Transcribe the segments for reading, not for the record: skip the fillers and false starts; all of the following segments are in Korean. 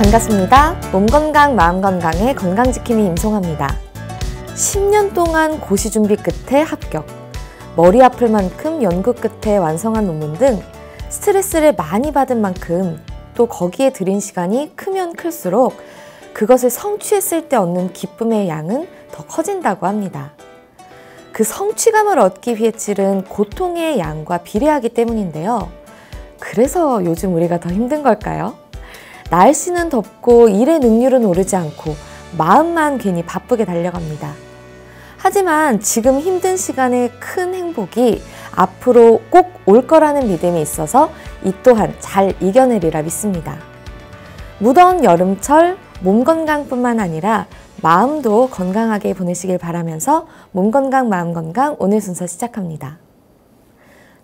반갑습니다. 몸 건강, 마음 건강의 건강지킴이 임송아입니다. 10년 동안 고시 준비 끝에 합격, 머리 아플 만큼 연구 끝에 완성한 논문 등 스트레스를 많이 받은 만큼 또 거기에 들인 시간이 크면 클수록 그것을 성취했을 때 얻는 기쁨의 양은 더 커진다고 합니다. 그 성취감을 얻기 위해 치른 고통의 양과 비례하기 때문인데요. 그래서 요즘 우리가 더 힘든 걸까요? 날씨는 덥고 일의 능률은 오르지 않고 마음만 괜히 바쁘게 달려갑니다. 하지만 지금 힘든 시간의 큰 행복이 앞으로 꼭 올 거라는 믿음이 있어서 이 또한 잘 이겨내리라 믿습니다. 무더운 여름철 몸 건강뿐만 아니라 마음도 건강하게 보내시길 바라면서 몸 건강, 마음 건강 오늘 순서 시작합니다.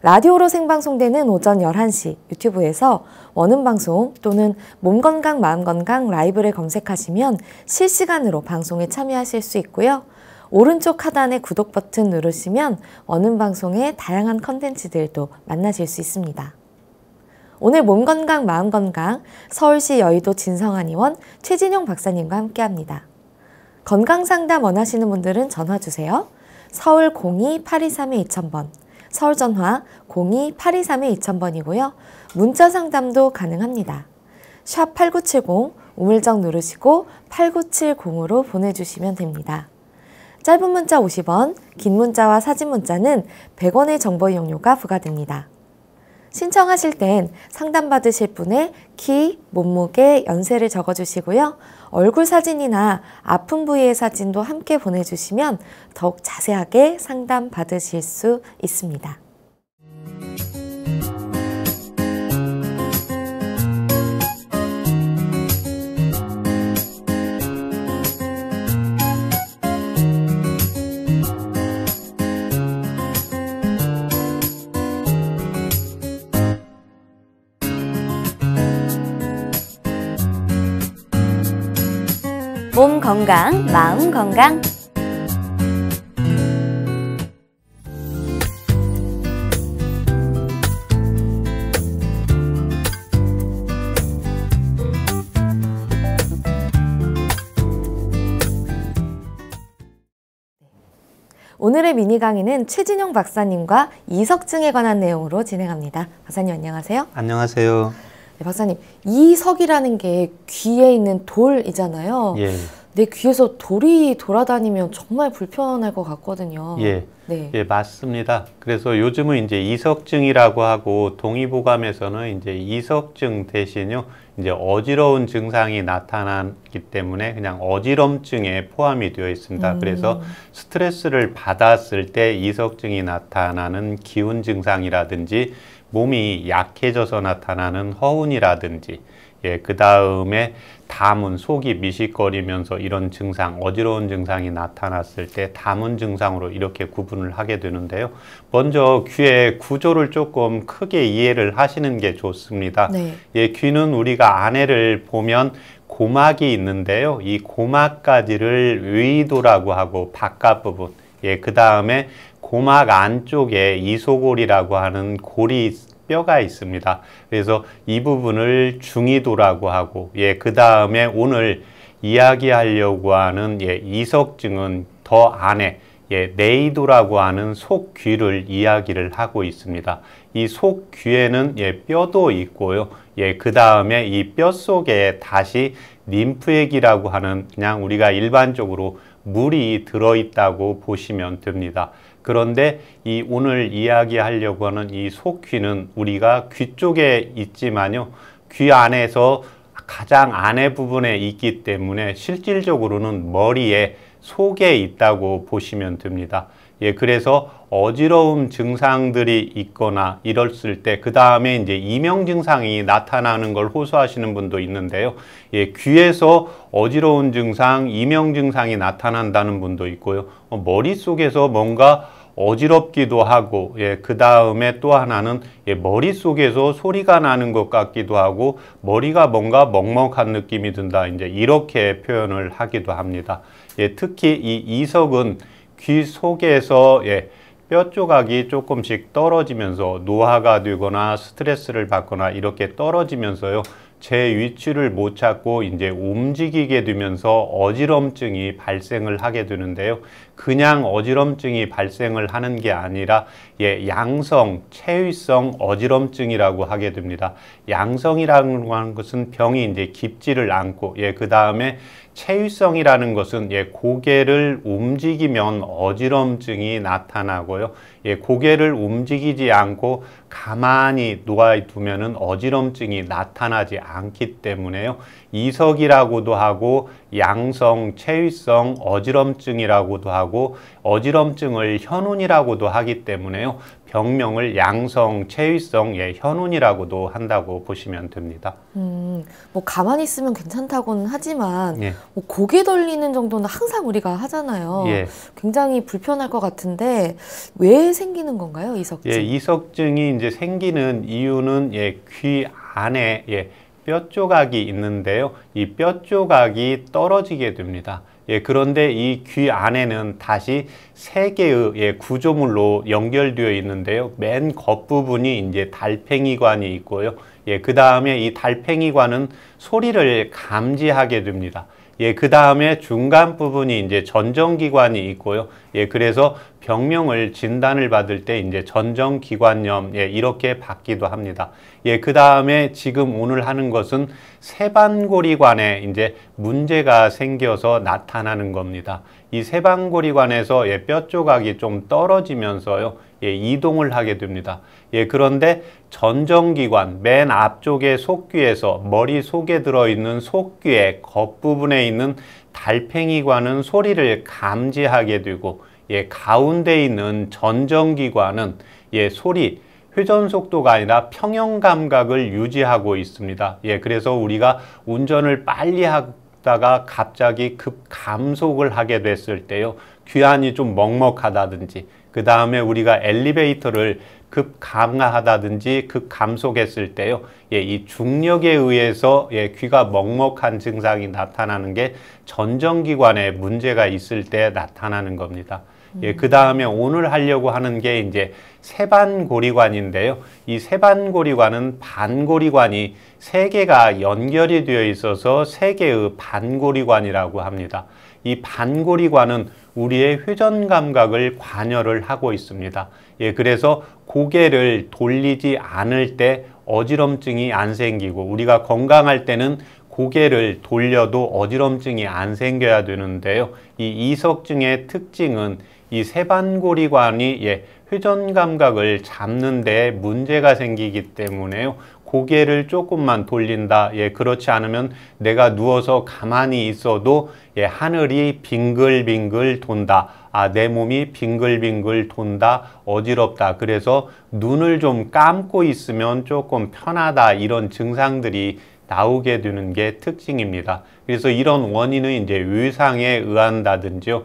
라디오로 생방송되는 오전 11시 유튜브에서 원음방송 또는 몸건강 마음건강 라이브를 검색하시면 실시간으로 방송에 참여하실 수 있고요. 오른쪽 하단의 구독 버튼 누르시면 원음방송의 다양한 컨텐츠들도 만나실 수 있습니다. 오늘 몸건강 마음건강 서울시 여의도 진성한의원 최진용 박사님과 함께합니다. 건강상담 원하시는 분들은 전화주세요. 서울 02-823-2000번 서울 전화 02-823-2000번이고요. 문자 상담도 가능합니다. 샵 8970 우물정 누르시고 8970으로 보내주시면 됩니다. 짧은 문자 50원, 긴 문자와 사진 문자는 100원의 정보 이용료가 부과됩니다. 신청하실 땐 상담받으실 분의 키, 몸무게, 연세를 적어주시고요. 얼굴 사진이나 아픈 부위의 사진도 함께 보내주시면 더욱 자세하게 상담받으실 수 있습니다. 몸 건강, 마음 건강. 오늘의 미니 강의는 최진용 박사님과 이석증에 관한 내용으로 진행합니다. 박사님 안녕하세요. 안녕하세요. 네, 박사님, 이석이라는 게 귀에 있는 돌이잖아요. 예. 내 귀에서 돌이 돌아다니면 정말 불편할 것 같거든요. 예. 네. 예, 맞습니다. 그래서 요즘은 이제 이석증이라고 하고 동의보감에서는 이제 이석증 대신요, 이제 어지러운 증상이 나타나기 때문에 그냥 어지럼증에 포함이 되어 있습니다. 그래서 스트레스를 받았을 때 이석증이 나타나는 기운 증상이라든지 몸이 약해져서 나타나는 허운이라든지, 예, 그 다음에 담은 속이 미식거리면서 이런 증상, 어지러운 증상이 나타났을 때 담은 증상으로 이렇게 구분을 하게 되는데요. 먼저 귀의 구조를 조금 크게 이해를 하시는 게 좋습니다. 네. 예, 귀는 우리가 안에를 보면 고막이 있는데요. 이 고막가지를 의도라고 하고 바깥 부분, 예, 그 다음에 고막 안쪽에 이소골이라고 하는 골이 뼈가 있습니다. 그래서 이 부분을 중이도라고 하고, 예, 그 다음에 오늘 이야기하려고 하는 이석증은 더 안에 내이도라고 하는 속귀를 이야기를 하고 있습니다. 이 속귀에는 뼈도 있고요. 그 다음에 이 뼈 속에 다시 림프액이라고 하는 그냥 우리가 일반적으로 물이 들어있다고 보시면 됩니다. 그런데 이 오늘 이야기하려고 하는 이 속귀는 우리가 귀 쪽에 있지만요, 귀 안에서 가장 안에 부분에 있기 때문에 실질적으로는 머리에 속에 있다고 보시면 됩니다. 예, 그래서 어지러움 증상들이 있거나 이랬을 때 그 다음에 이제 이명 증상이 나타나는 걸 호소하시는 분도 있는데요. 예, 귀에서 어지러운 증상, 이명 증상이 나타난다는 분도 있고요. 머릿속에서 뭔가 어지럽기도 하고, 예, 그 다음에 또 하나는 머릿속에서 소리가 나는 것 같기도 하고 머리가 뭔가 먹먹한 느낌이 든다, 이제 이렇게 표현을 하기도 합니다. 예, 특히 이 이석은 귀 속에서 뼈 조각이 조금씩 떨어지면서 노화가 되거나 스트레스를 받거나 이렇게 떨어지면서요, 제 위치를 못 찾고 이제 움직이게 되면서 어지럼증이 발생을 하게 되는데요. 그냥 어지럼증이 발생을 하는 게 아니라 양성, 체위성 어지럼증이라고 하게 됩니다. 양성이라는 하는 것은 병이 이제 깊지를 않고, 그 다음에 체위성이라는 것은 고개를 움직이면 어지럼증이 나타나고요. 고개를 움직이지 않고 가만히 누워두면은 어지럼증이 나타나지 않기 때문에요. 이석이라고도 하고 양성, 체위성 어지럼증이라고도 하고 어지럼증을 현운이라고도 하기 때문에요. 병명을 양성, 체위성 현운이라고도 한다고 보시면 됩니다. 뭐 가만히 있으면 괜찮다고는 하지만 뭐 고개 돌리는 정도는 항상 우리가 하잖아요. 굉장히 불편할 것 같은데 왜 생기는 건가요, 이석증? 이석증이 이제 생기는 이유는 귀 안에 뼈 조각이 있는데요. 이 뼈 조각이 떨어지게 됩니다. 그런데 이 귀 안에는 다시 세 개의 구조물로 연결되어 있는데요. 맨 겉부분이 이제 달팽이관이 있고요. 그 다음에 이 달팽이관은 소리를 감지하게 됩니다. 그 다음에 중간 부분이 이제 전정기관이 있고요. 그래서 병명을 진단을 받을 때 이제 전정기관염 이렇게 받기도 합니다. 그 다음에 지금 오늘 하는 것은 세반고리관에 이제 문제가 생겨서 나타나는 겁니다. 이 세반고리관에서 뼈 조각이 좀 떨어지면서요. 이동을 하게 됩니다. 그런데 전정기관, 맨 앞쪽의 속귀에서 머리 속에 들어있는 속귀의 겉부분에 있는 달팽이관은 소리를 감지하게 되고, 가운데 있는 전정기관은 소리, 회전 속도가 아니라 평형 감각을 유지하고 있습니다. 그래서 우리가 운전을 빨리 하다가 갑자기 급 감속을 하게 됐을 때요. 귀환이 좀 먹먹하다든지, 그 다음에 우리가 엘리베이터를 급 강화하다든지 급 감속했을 때요. 이 중력에 의해서 귀가 먹먹한 증상이 나타나는 게 전정기관에 문제가 있을 때 나타나는 겁니다. 그 다음에 오늘 하려고 하는 게 이제 세반고리관인데요. 이 세반고리관은 반고리관이 세 개가 연결이 되어 있어서 세 개의 반고리관이라고 합니다. 이 반고리관은 우리의 회전 감각을 관여를 하고 있습니다. 그래서 고개를 돌리지 않을 때 어지럼증이 안 생기고, 우리가 건강할 때는 고개를 돌려도 어지럼증이 안 생겨야 되는데요. 이 이석증의 특징은 이 세반고리관이 회전 감각을 잡는 데 문제가 생기기 때문에요. 고개를 조금만 돌린다. 그렇지 않으면 내가 누워서 가만히 있어도 하늘이 빙글빙글 돈다. 내 몸이 빙글빙글 돈다. 어지럽다. 그래서 눈을 좀 감고 있으면 조금 편하다. 이런 증상들이 나오게 되는 게 특징입니다. 그래서 이런 원인은 이제 위상에 의한다든지요.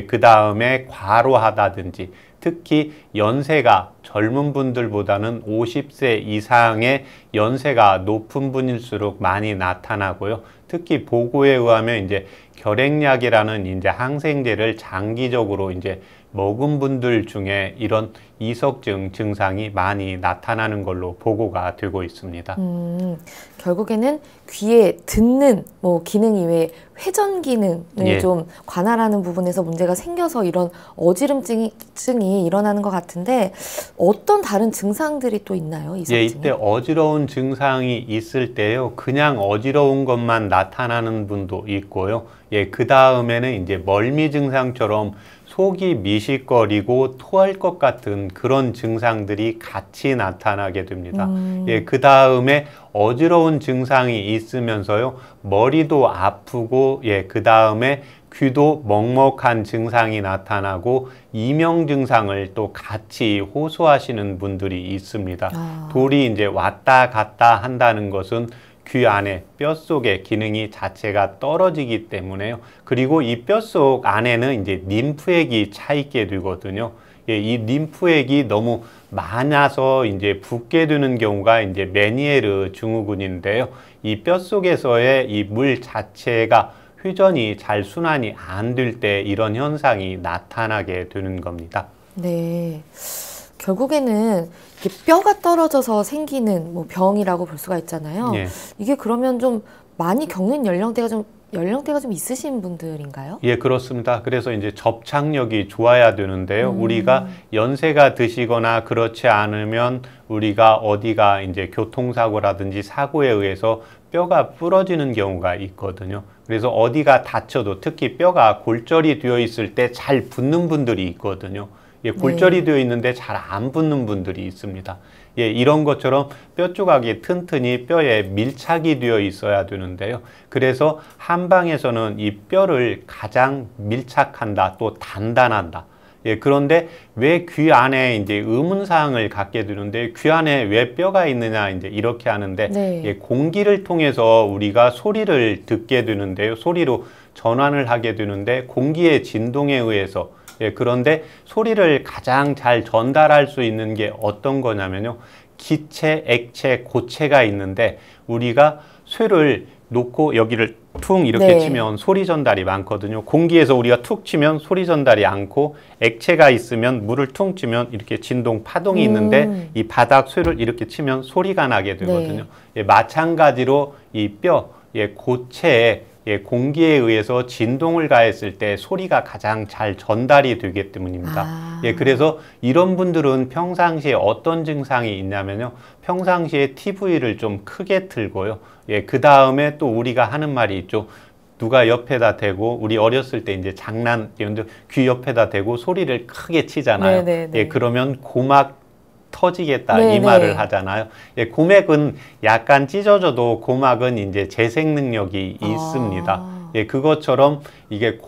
그 다음에 과로하다든지, 특히 연세가 젊은 분들보다는 50세 이상의 연세가 높은 분일수록 많이 나타나고요. 특히 보고에 의하면 이제 결핵약이라는 이제 항생제를 장기적으로 이제 먹은 분들 중에 이런 이석증 증상이 많이 나타나는 걸로 보고가 되고 있습니다. 결국에는 귀에 듣는 기능 이외에 회전 기능을 좀 관할하는 부분에서 문제가 생겨서 이런 어지럼증이 일어나는 것 같은데, 어떤 다른 증상들이 또 있나요? 이석증이? 이때 어지러운 증상이 있을 때요. 그냥 어지러운 것만 나타나는 분도 있고요. 그 다음에는 이제 멀미 증상처럼 속이 미식거리고 토할 것 같은 그런 증상들이 같이 나타나게 됩니다. 그 다음에 어지러운 증상이 있으면서요. 머리도 아프고, 그 다음에 귀도 먹먹한 증상이 나타나고 이명 증상을 또 같이 호소하시는 분들이 있습니다. 돌이 이제 왔다 갔다 한다는 것은 귀 안에 뼛속의 기능이 자체가 떨어지기 때문에요. 그리고 이 뼛속 안에는 이제 림프액이 차 있게 되거든요. 이 림프액이 너무 많아서 이제 붓게 되는 경우가 이제 메니에르 증후군인데요. 이 뼛속에서의 이 물 자체가 회전이 잘 순환이 안 될 때 이런 현상이 나타나게 되는 겁니다. 네. 결국에는 이렇게 뼈가 떨어져서 생기는 뭐 병이라고 볼 수가 있잖아요. 예. 이게 그러면 좀 많이 겪는 연령대가 좀 있으신 분들인가요? 예, 그렇습니다. 그래서 이제 접착력이 좋아야 되는데요. 우리가 연세가 드시거나 그렇지 않으면 우리가 어디가 이제 교통사고라든지 사고에 의해서 뼈가 부러지는 경우가 있거든요. 그래서 어디가 다쳐도 특히 뼈가 골절이 되어 있을 때 잘 붙는 분들이 있거든요. 예, 골절이 되어 있는데 잘 안 붙는 분들이 있습니다. 예, 이런 것처럼 뼈 조각이 튼튼히 뼈에 밀착이 되어 있어야 되는데요. 그래서 한방에서는 이 뼈를 가장 밀착한다, 또 단단한다. 예, 그런데 왜 귀 안에 이제 의문사항을 갖게 되는데 귀 안에 왜 뼈가 있느냐 이제 이렇게 하는데 네. 예, 공기를 통해서 우리가 소리를 듣게 되는데요. 소리로 전환을 하게 되는데 공기의 진동에 의해서 예, 그런데 소리를 가장 잘 전달할 수 있는 게 어떤 거냐면요. 기체, 액체, 고체가 있는데 우리가 쇠를 놓고 여기를 퉁 이렇게 네. 치면 소리 전달이 많거든요. 공기에서 우리가 툭 치면 소리 전달이 않고 액체가 있으면 물을 퉁 치면 이렇게 진동 파동이 있는데 이 바닥 쇠를 이렇게 치면 소리가 나게 되거든요. 네. 예, 마찬가지로 이 뼈, 예, 고체에 예, 공기에 의해서 진동을 가했을 때 소리가 가장 잘 전달이 되기 때문입니다. 예, 그래서 이런 분들은 평상시에 어떤 증상이 있냐면요. 평상시에 TV를 좀 크게 틀고요. 예, 그 다음에 또 우리가 하는 말이 있죠. 누가 옆에다 대고 우리 어렸을 때 이제 장난 귀 옆에다 대고 소리를 크게 치잖아요. 예, 그러면 고막 터지겠다 이 말을 하잖아요. 예, 고막은 약간 찢어져도 고막은 이제 재생 능력이 있습니다. 예, 그것처럼 이게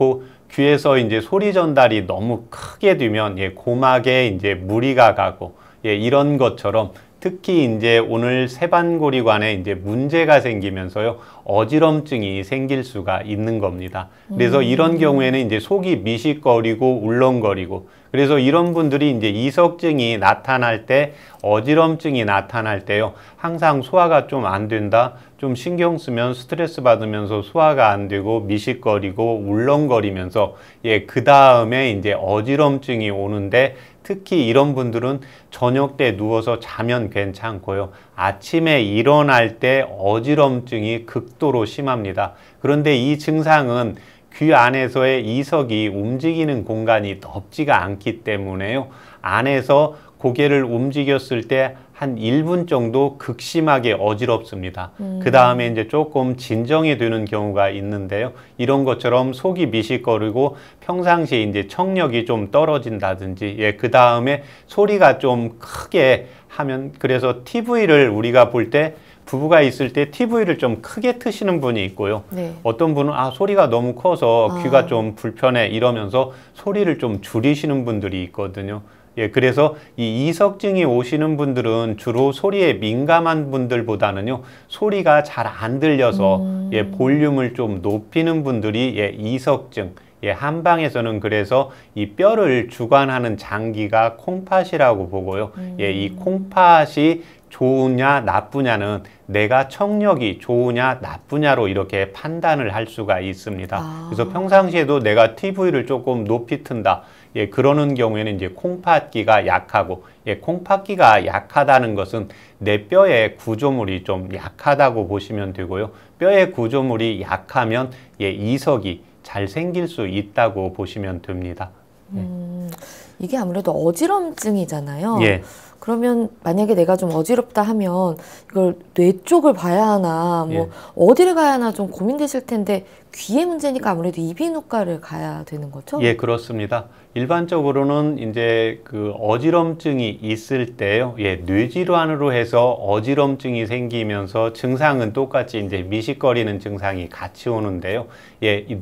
귀에서 이제 소리 전달이 너무 크게 되면 예, 고막에 이제 무리가 가고 예, 이런 것처럼 특히 이제 오늘 세반고리관에 이제 문제가 생기면서요, 어지럼증이 생길 수가 있는 겁니다. 그래서 이런 경우에는 이제 속이 미식거리고 울렁거리고, 그래서 이런 분들이 이제 이석증이 나타날 때, 어지럼증이 나타날 때요, 항상 소화가 좀 안 된다, 좀 신경 쓰면 스트레스 받으면서 소화가 안 되고 미식거리고 울렁거리면서 예, 그 다음에 이제 어지럼증이 오는데, 특히 이런 분들은 저녁 때 누워서 자면 괜찮고요. 아침에 일어날 때 어지럼증이 극도로 심합니다. 그런데 이 증상은 귀 안에서의 이석이 움직이는 공간이 넓지가 않기 때문에요. 안에서 고개를 움직였을 때 한 1분 정도 극심하게 어지럽습니다. 그 다음에 이제 조금 진정이 되는 경우가 있는데요. 이런 것처럼 속이 미식거리고 평상시에 이제 청력이 좀 떨어진다든지, 예, 그 다음에 소리가 좀 크게 하면, 그래서 TV를 우리가 볼 때 부부가 있을 때 TV를 좀 크게 트시는 분이 있고요. 네. 어떤 분은 소리가 너무 커서 귀가 좀 불편해 이러면서 소리를 좀 줄이시는 분들이 있거든요. 예, 그래서 이 이석증이 오시는 분들은 주로 소리에 민감한 분들보다는요, 소리가 잘 안 들려서 예, 볼륨을 좀 높이는 분들이 예, 이석증. 예, 한방에서는 그래서 이 뼈를 주관하는 장기가 콩팥이라고 보고요. 예, 이 콩팥이 좋으냐 나쁘냐는 내가 청력이 좋으냐 나쁘냐로 이렇게 판단을 할 수가 있습니다. 그래서 평상시에도 내가 TV를 조금 높이 튼다. 예, 그러는 경우에는 이제 콩팥기가 약하고, 예, 콩팥기가 약하다는 것은 내 뼈의 구조물이 좀 약하다고 보시면 되고요. 뼈의 구조물이 약하면 예, 이석이 잘 생길 수 있다고 보시면 됩니다. 이게 아무래도 어지럼증이잖아요. 예. 그러면 만약에 내가 좀 어지럽다 하면 이걸 뇌 쪽을 봐야 하나, 뭐 예. 어디를 가야 하나 좀 고민되실 텐데 귀의 문제니까 아무래도 이비인후과를 가야 되는 거죠? 예, 그렇습니다. 일반적으로는 이제 그 어지럼증이 있을 때요, 예, 뇌질환으로 해서 어지럼증이 생기면서 증상은 똑같이 이제 미식거리는 증상이 같이 오는데요. 예, 이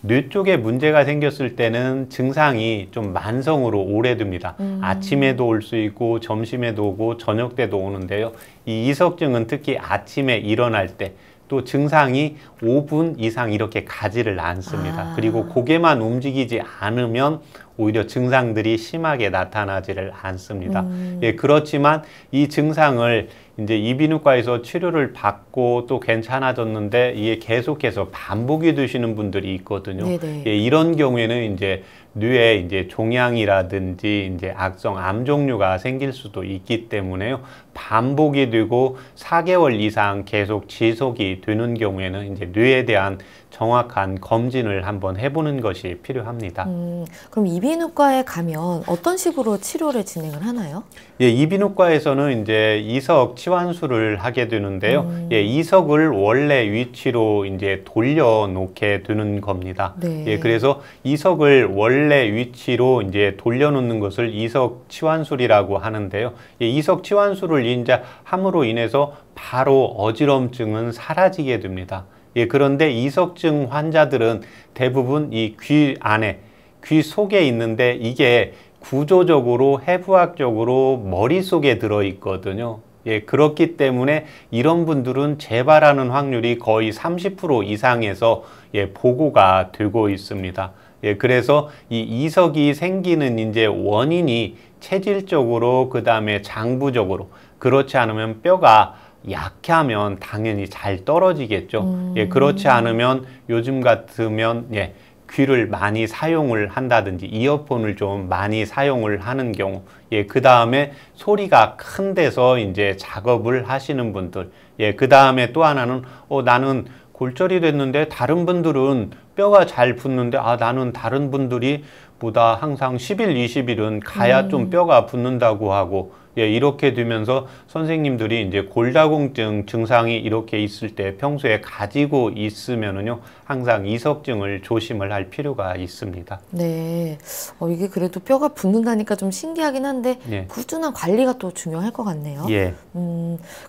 뇌 쪽에 문제가 생겼을 때는 증상이 좀 만성으로 오래됩니다. 아침에도 올 수 있고 점심에도 오고 저녁 때도 오는데요. 이 이석증은 특히 아침에 일어날 때 또 증상이 5분 이상 이렇게 가지를 않습니다. 그리고 고개만 움직이지 않으면 오히려 증상들이 심하게 나타나지를 않습니다. 예, 그렇지만 이 증상을 이제 이비인후과에서 치료를 받고 또 괜찮아졌는데 이게 계속해서 반복이 되시는 분들이 있거든요. 예, 이런 경우에는 이제 뇌에 이제 종양이라든지 이제 악성 암 종류가 생길 수도 있기 때문에요. 반복이 되고 4개월 이상 계속 지속이 되는 경우에는 이제 뇌에 대한 정확한 검진을 한번 해보는 것이 필요합니다. 그럼 이비인후과에 가면 어떤 식으로 치료를 진행을 하나요? 예, 이비인후과에서는 이제 이석 치환술을 하게 되는데요. 예, 이석을 원래 위치로 이제 돌려놓게 되는 겁니다. 네. 예, 그래서 이석을 원래 위치로 이제 돌려놓는 것을 이석 치환술이라고 하는데요. 예, 이석 치환술을 이제 함으로 인해서 바로 어지럼증은 사라지게 됩니다. 예, 그런데 이석증 환자들은 대부분 이 귀 안에, 귀 속에 있는데 이게 구조적으로 해부학적으로 머릿속에 들어있거든요. 예, 그렇기 때문에 이런 분들은 재발하는 확률이 거의 30% 이상에서 예, 보고가 되고 있습니다. 예, 그래서 이 이석이 생기는 이제 원인이 체질적으로 그 다음에 장부적으로 그렇지 않으면 뼈가 약하면 당연히 잘 떨어지겠죠. 예, 그렇지 않으면 요즘 같으면 예, 귀를 많이 사용을 한다든지 이어폰을 좀 많이 사용을 하는 경우, 예, 그 다음에 소리가 큰 데서 이제 작업을 하시는 분들, 예, 그 다음에 또 하나는 나는 골절이 됐는데 다른 분들은 뼈가 잘 붙는데 나는 다른 분들이 보다 항상 10일, 20일은 가야 좀 뼈가 붙는다고 하고, 예, 이렇게 되면서 선생님들이 이제 골다공증 증상이 이렇게 있을 때 평소에 가지고 있으면은요, 항상 이석증을 조심을 할 필요가 있습니다. 네. 이게 그래도 뼈가 붙는다니까 좀 신기하긴 한데, 예. 꾸준한 관리가 또 중요할 것 같네요. 예.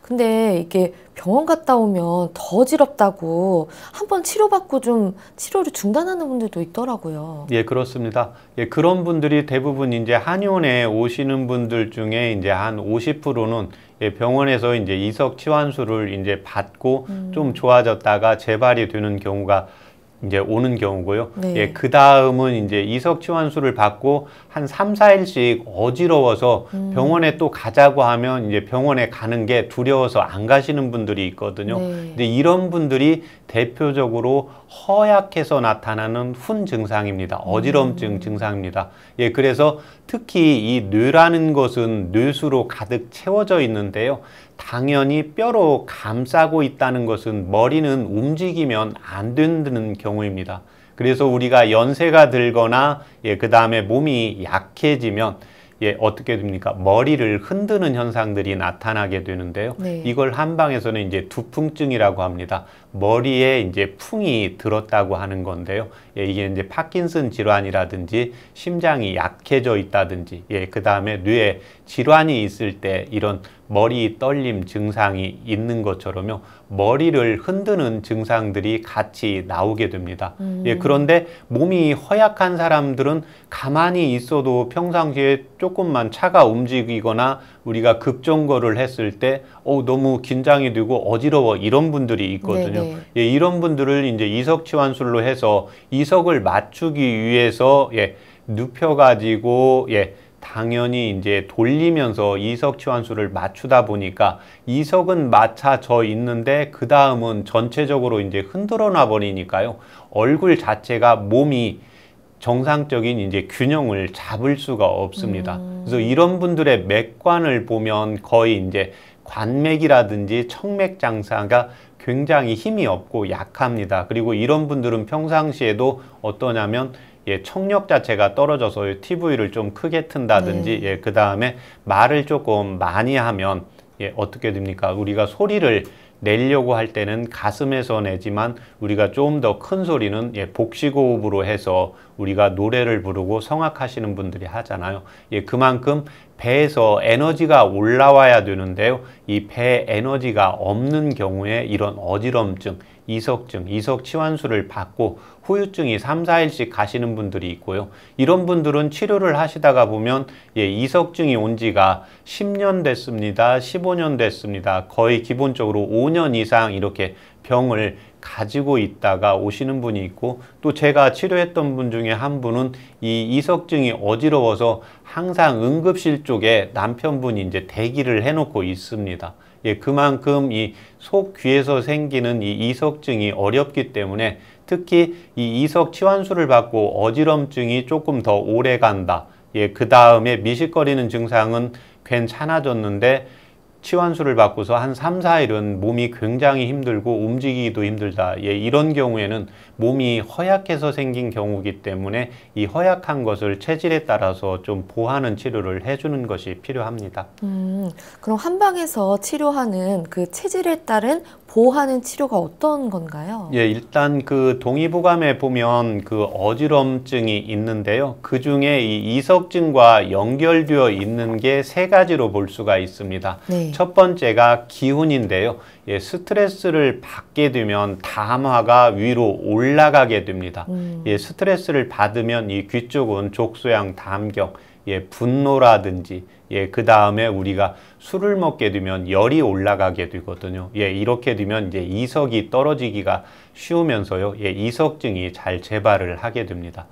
근데 이게 병원 갔다 오면 더 어지럽다고 한번 치료받고 좀 치료를 중단하는 분들도 있더라고요. 예, 그렇습니다. 예, 그런 분들이 대부분 이제 한의원에 오시는 분들 중에 이제 한 50%는 예, 병원에서 이제 이석 치환술을 이제 받고 좀 좋아졌다가 재발이 되는 경우가 이제 오는 경우고요. 네. 예, 그 다음은 이제 이석 치환술을 받고 한 3, 4일씩 어지러워서 병원에 또 가자고 하면 이제 병원에 가는 게 두려워서 안 가시는 분들이 있거든요. 네. 근데 이런 분들이 대표적으로 허약해서 나타나는 훈 증상입니다. 어지럼증 증상입니다. 예, 그래서 특히 이 뇌라는 것은 뇌수로 가득 채워져 있는데요. 당연히 뼈로 감싸고 있다는 것은 머리는 움직이면 안 되는 경우입니다. 그래서 우리가 연세가 들거나 예, 그 다음에 몸이 약해지면 예, 어떻게 됩니까? 머리를 흔드는 현상들이 나타나게 되는데요. 네. 이걸 한방에서는 이제 두풍증이라고 합니다. 머리에 이제 풍이 들었다고 하는 건데요. 예, 이게 이제 파킨슨 질환이라든지 심장이 약해져 있다든지, 예, 그 다음에 뇌에 질환이 있을 때 이런 머리 떨림 증상이 있는 것처럼요. 머리를 흔드는 증상들이 같이 나오게 됩니다. 예, 그런데 몸이 허약한 사람들은 가만히 있어도 평상시에 조금만 차가 움직이거나 우리가 급정거를 했을 때 너무 긴장이 되고 어지러워 이런 분들이 있거든요. 네네. 예, 이런 분들을 이제 이석치환술로 해서 이석을 맞추기 위해서 예, 눕혀가지고 예, 당연히 이제 돌리면서 이석치환술을 맞추다 보니까 이석은 맞춰져 있는데 그 다음은 전체적으로 이제 흔들어 놔 버리니까요. 얼굴 자체가 몸이 정상적인 이제 균형을 잡을 수가 없습니다. 그래서 이런 분들의 맥관을 보면 거의 이제 관맥이라든지 청맥 장사가 굉장히 힘이 없고 약합니다. 그리고 이런 분들은 평상시에도 어떠냐면 예, 청력 자체가 떨어져서 TV를 좀 크게 튼다든지 예, 그 다음에 말을 조금 많이 하면 예, 어떻게 됩니까? 우리가 소리를 내려고 할 때는 가슴에서 내지만 우리가 좀 더 큰 소리는 예, 복식호흡으로 해서 우리가 노래를 부르고 성악하시는 분들이 하잖아요. 예, 그만큼 배에서 에너지가 올라와야 되는데요. 이 배 에너지가 없는 경우에 이런 어지럼증, 이석증, 이석치환술을 받고 후유증이 3, 4일씩 가시는 분들이 있고요. 이런 분들은 치료를 하시다가 보면 이석증이 온 지가 10년 됐습니다. 15년 됐습니다. 거의 기본적으로 5년 이상 이렇게 병을 가지고 있다가 오시는 분이 있고, 또 제가 치료했던 분 중에 한 분은 이 이석증이 어지러워서 항상 응급실 쪽에 남편분이 이제 대기를 해놓고 있습니다. 그만큼 이 속 귀에서 생기는 이 이석증이 어렵기 때문에 특히 이 이석 치환술을 받고 어지럼증이 조금 더 오래 간다. 그 다음에 미식거리는 증상은 괜찮아졌는데 치환술을 받고서 한 3, 4일은 몸이 굉장히 힘들고 움직이기도 힘들다. 이런 경우에는 몸이 허약해서 생긴 경우이기 때문에 이 허약한 것을 체질에 따라서 좀 보하는 치료를 해주는 것이 필요합니다. 그럼 한방에서 치료하는 그 체질에 따른 보호하는 치료가 어떤 건가요? 일단 그 동의보감에 보면 그 어지럼증이 있는데요. 그 중에 이 이석증과 연결되어 있는 게 세 가지로 볼 수가 있습니다. 네. 첫 번째가 기운인데요. 스트레스를 받게 되면 담화가 위로 올라가게 됩니다. 스트레스를 받으면 이 귀 쪽은 족소양 담경, 분노라든지 그 다음에 우리가 술을 먹게 되면 열이 올라가게 되거든요. 이렇게 되면 이제 이석이 떨어지기가 쉬우면서요. 이석증이 잘 재발을 하게 됩니다.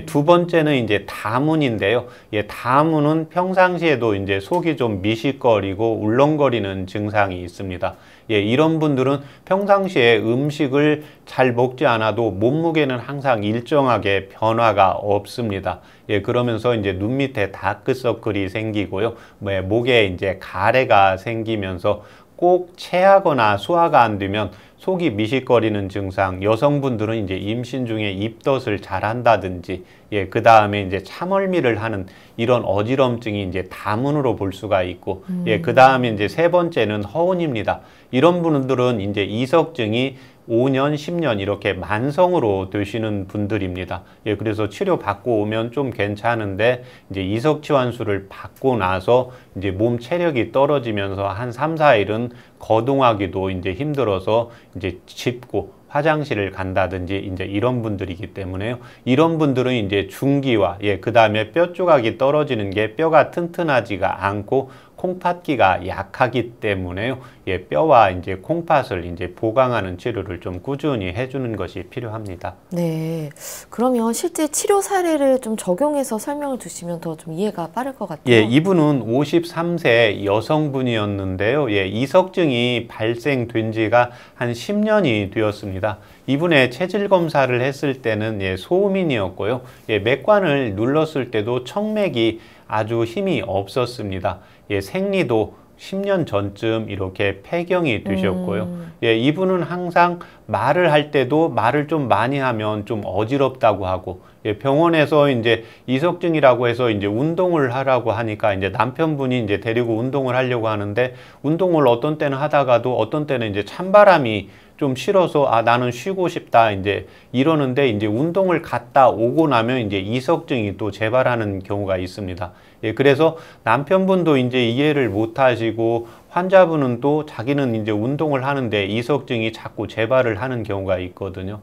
두 번째는 이제 다문인데요. 다문은 평상시에도 이제 속이 좀 미식거리고 울렁거리는 증상이 있습니다. 이런 분들은 평상시에 음식을 잘 먹지 않아도 몸무게는 항상 일정하게 변화가 없습니다. 그러면서 이제 눈 밑에 다크서클이 생기고요. 목에 이제 가래가 생기면서 꼭 체하거나 소화가 안 되면 속이 미식거리는 증상, 여성분들은 이제 임신 중에 입덧을 잘 한다든지, 그 다음에 이제 참얼미를 하는 이런 어지럼증이 이제 다문으로 볼 수가 있고, 그 다음에 이제 세 번째는 허운입니다. 이런 분들은 이제 이석증이 5년, 10년 이렇게 만성으로 되시는 분들입니다. 그래서 치료 받고 오면 좀 괜찮은데 이제 이석치환술을 받고 나서 이제 몸 체력이 떨어지면서 한 3, 4일은 거동하기도 이제 힘들어서 이제 짚고 화장실을 간다든지 이제 이런 분들이기 때문에요. 이런 분들은 이제 중기와 그 다음에 뼈 조각이 떨어지는 게 뼈가 튼튼하지가 않고 콩팥기가 약하기 때문에요. 뼈와 이제 콩팥을 이제 보강하는 치료를 좀 꾸준히 해주는 것이 필요합니다. 네. 그러면 실제 치료 사례를 좀 적용해서 설명을 주시면 더 좀 이해가 빠를 것 같아요. 이분은 53세 여성분이었는데요. 이석증이 발생된 지가 한 10년이 되었습니다. 이분의 체질 검사를 했을 때는 소음인이었고요. 맥관을 눌렀을 때도 청맥이 아주 힘이 없었습니다. 생리도 10년 전쯤 이렇게 폐경이 되셨고요. 이분은 항상 말을 할 때도 말을 좀 많이 하면 좀 어지럽다고 하고, 병원에서 이제 이석증이라고 해서 이제 운동을 하라고 하니까 이제 남편분이 이제 데리고 운동을 하려고 하는데, 운동을 어떤 때는 하다가도 어떤 때는 이제 찬바람이 좀 싫어서 나는 쉬고 싶다 이제 이러는데, 이제 운동을 갔다 오고 나면 이제 이석증이 또 재발하는 경우가 있습니다. 그래서 남편분도 이제 이해를 못 하시고, 환자분은 또 자기는 이제 운동을 하는데 이석증이 자꾸 재발을 하는 경우가 있거든요.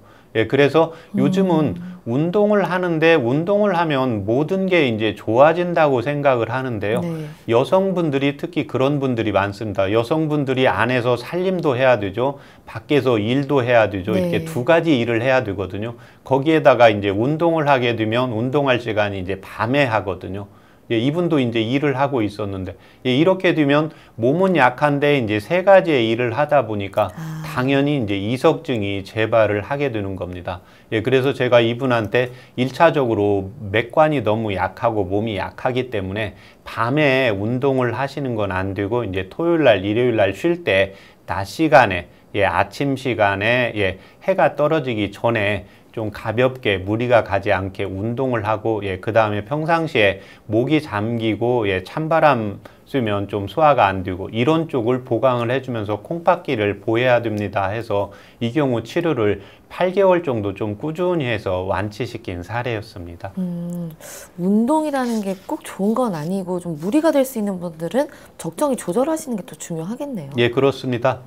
그래서 요즘은 운동을 하는데, 운동을 하면 모든 게 이제 좋아진다고 생각을 하는데요. 여성분들이 특히 그런 분들이 많습니다. 여성분들이 안에서 살림도 해야 되죠. 밖에서 일도 해야 되죠. 이렇게 두 가지 일을 해야 되거든요. 거기에다가 이제 운동을 하게 되면 운동할 시간이 이제 밤에 하거든요. 이분도 이제 일을 하고 있었는데, 이렇게 되면 몸은 약한데 이제 세 가지의 일을 하다 보니까 당연히 이제 이석증이 재발을 하게 되는 겁니다. 그래서 제가 이분한테 1차적으로 맥관이 너무 약하고 몸이 약하기 때문에 밤에 운동을 하시는 건 안 되고, 이제 토요일 날, 일요일 날 쉴 때 낮 시간에, 아침 시간에 해가 떨어지기 전에 좀 가볍게 무리가 가지 않게 운동을 하고, 그 다음에 평상시에 목이 잠기고 찬바람 쓰면 좀 소화가 안 되고 이런 쪽을 보강을 해주면서 콩팥기를 보호해야 됩니다 해서 이 경우 치료를 8개월 정도 좀 꾸준히 해서 완치시킨 사례였습니다. 운동이라는 게 꼭 좋은 건 아니고 좀 무리가 될 수 있는 분들은 적정히 조절하시는 게 더 중요하겠네요. 예, 그렇습니다.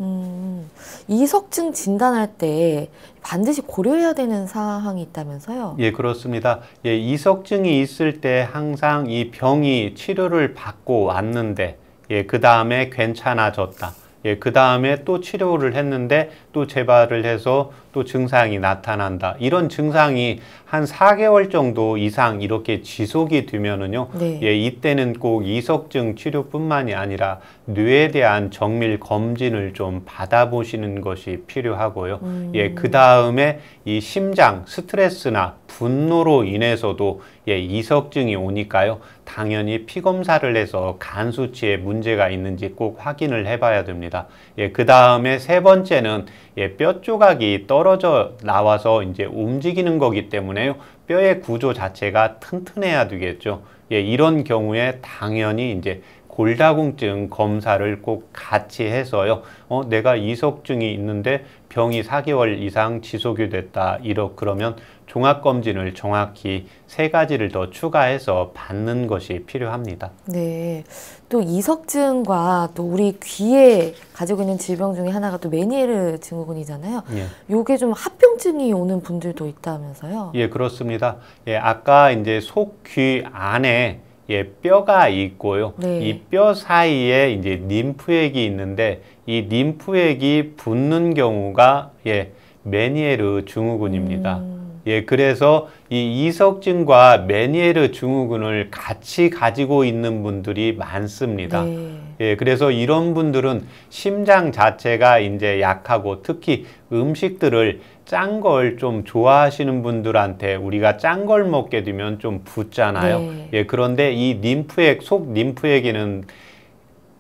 이석증 진단할 때 반드시 고려해야 되는 사항이 있다면서요? 예, 그렇습니다. 예, 이석증이 있을 때 항상 이 병이 치료를 받고 왔는데, 예, 그 다음에 괜찮아졌다. 예, 그 다음에 또 치료를 했는데 또 재발을 해서 또 증상이 나타난다. 이런 증상이 한 4개월 정도 이상 이렇게 지속이 되면은요. 네. 예, 이때는 꼭 이석증 치료뿐만이 아니라 뇌에 대한 정밀 검진을 좀 받아보시는 것이 필요하고요. 예, 그 다음에 이 심장 스트레스나 분노로 인해서도 예, 이석증이 오니까요. 당연히 피 검사를 해서 간 수치에 문제가 있는지 꼭 확인을 해봐야 됩니다. 예, 그 다음에 세 번째는 예, 뼈 조각이 떨어져 나와서 이제 움직이는 거기 때문에요. 뼈의 구조 자체가 튼튼해야 되겠죠. 예, 이런 경우에 당연히 이제 골다공증 검사를 꼭 같이 해서요. 내가 이석증이 있는데 병이 4개월 이상 지속이 됐다. 그러면 종합검진을 정확히 3가지를 더 추가해서 받는 것이 필요합니다. 네. 또 이석증과 또 우리 귀에 가지고 있는 질병 중에 하나가 또 메니에르 증후군이잖아요. 예. 요게 좀 합병증이 오는 분들도 있다면서요? 예, 그렇습니다. 예, 아까 이제 속 귀 안에 예, 뼈가 있고요. 네. 이 뼈 사이에 이제 림프액이 있는데 이 림프액이 붓는 경우가 예, 메니에르 증후군입니다. 예, 그래서 이 이석증과 메니에르 증후군을 같이 가지고 있는 분들이 많습니다. 네. 예, 그래서 이런 분들은 심장 자체가 이제 약하고 특히 음식들을 짠 걸 좀 좋아하시는 분들한테 우리가 짠 걸 먹게 되면 좀 붓잖아요. 네. 예, 그런데 이 림프액, 속 림프액에는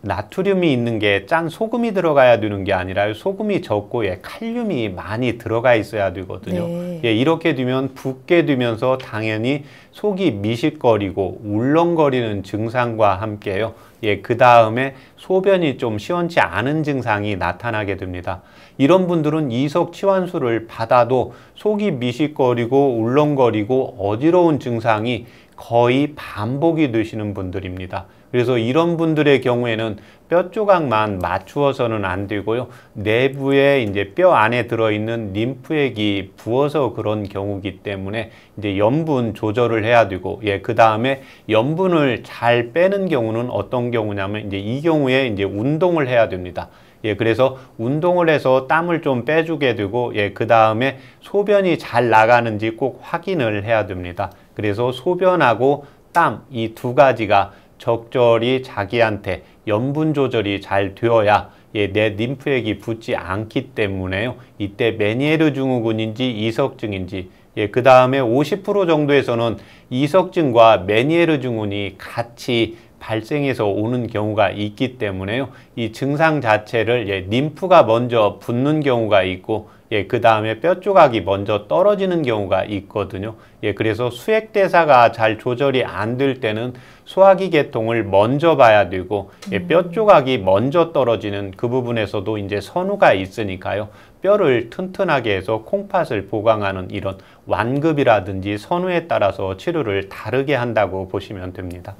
나트륨이 있는 게 짠 소금이 들어가야 되는 게 아니라 소금이 적고 예, 칼륨이 많이 들어가 있어야 되거든요. 네. 예, 이렇게 되면 붓게 되면서 당연히 속이 미식거리고 울렁거리는 증상과 함께요. 예, 그 다음에 소변이 좀 시원치 않은 증상이 나타나게 됩니다. 이런 분들은 이석 치환술을 받아도 속이 미식거리고 울렁거리고 어지러운 증상이 거의 반복이 되시는 분들입니다. 그래서 이런 분들의 경우에는 뼈 조각만 맞추어서는 안 되고요. 내부에 이제 뼈 안에 들어있는 림프액이 부어서 그런 경우기 때문에 이제 염분 조절을 해야 되고, 예, 그 다음에 염분을 잘 빼는 경우는 어떤 경우냐면 이제 이 경우에 이제 운동을 해야 됩니다. 예, 그래서 운동을 해서 땀을 좀 빼주게 되고, 예, 그 다음에 소변이 잘 나가는지 꼭 확인을 해야 됩니다. 그래서 소변하고 땀, 이 2가지가 적절히 자기한테 염분 조절이 잘 되어야 예, 내 림프액이 붓지 않기 때문에요. 이때 메니에르 증후군인지 이석증인지, 예, 그 다음에 50% 정도에서는 이석증과 메니에르 증후군이 같이 발생해서 오는 경우가 있기 때문에요. 이 증상 자체를 예, 림프가 먼저 붓는 경우가 있고, 예, 그 다음에 뼈 조각이 먼저 떨어지는 경우가 있거든요. 예, 그래서 수액대사가 잘 조절이 안 될 때는 소화기 계통을 먼저 봐야 되고, 예, 뼈 조각이 먼저 떨어지는 그 부분에서도 이제 선우가 있으니까요. 뼈를 튼튼하게 해서 콩팥을 보강하는 이런 완급이라든지 선우에 따라서 치료를 다르게 한다고 보시면 됩니다.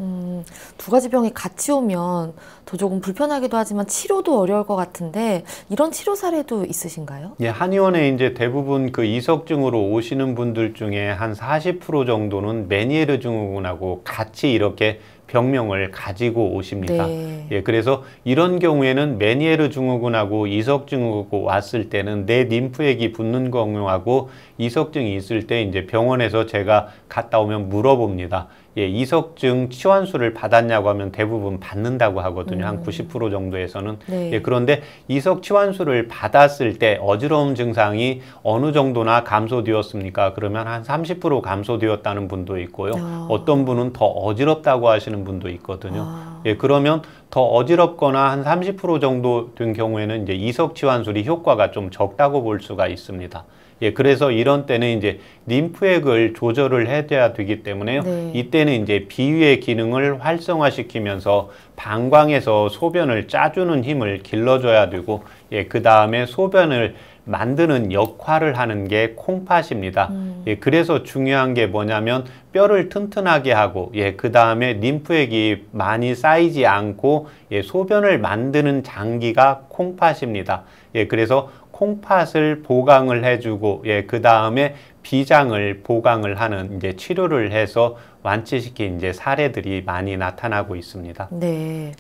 2가지 병이 같이 오면 더 조금 불편하기도 하지만 치료도 어려울 것 같은데 이런 치료 사례도 있으신가요? 예, 한의원에 이제 대부분 그 이석증으로 오시는 분들 중에 한 40% 정도는 메니에르 증후군하고 같이 이렇게 병명을 가지고 오십니다. 네. 예, 그래서 이런 경우에는 메니에르 증후군하고 이석증후군 왔을 때는 내 림프액이 붓는 경우하고 이석증이 있을 때 이제 병원에서 제가 갔다 오면 물어봅니다. 예, 이석증 치환술을 받았냐고 하면 대부분 받는다고 하거든요. 한 90% 정도에서는. 네. 예, 그런데 이석 치환술을 받았을 때 어지러움 증상이 어느 정도나 감소되었습니까? 그러면 한 30% 감소되었다는 분도 있고요. 어떤 분은 더 어지럽다고 하시는 분도 있거든요. 예, 그러면 더 어지럽거나 한 30% 정도 된 경우에는 이제 이석 치환술이 효과가 좀 적다고 볼 수가 있습니다. 예, 그래서 이런 때는 이제 림프액을 조절을 해야 되기 때문에요. 네. 이때는 이제 비위의 기능을 활성화시키면서 방광에서 소변을 짜주는 힘을 길러줘야 되고, 예, 그 다음에 소변을 만드는 역할을 하는 게 콩팥입니다. 예, 그래서 중요한 게 뭐냐면 뼈를 튼튼하게 하고, 예, 그 다음에 림프액이 많이 쌓이지 않고, 예, 소변을 만드는 장기가 콩팥입니다. 예, 그래서 콩팥을 보강을 해주고, 예, 그 다음에 비장을 보강을 하는 이제 치료를 해서 완치시킨 이제 사례들이 많이 나타나고 있습니다. 네,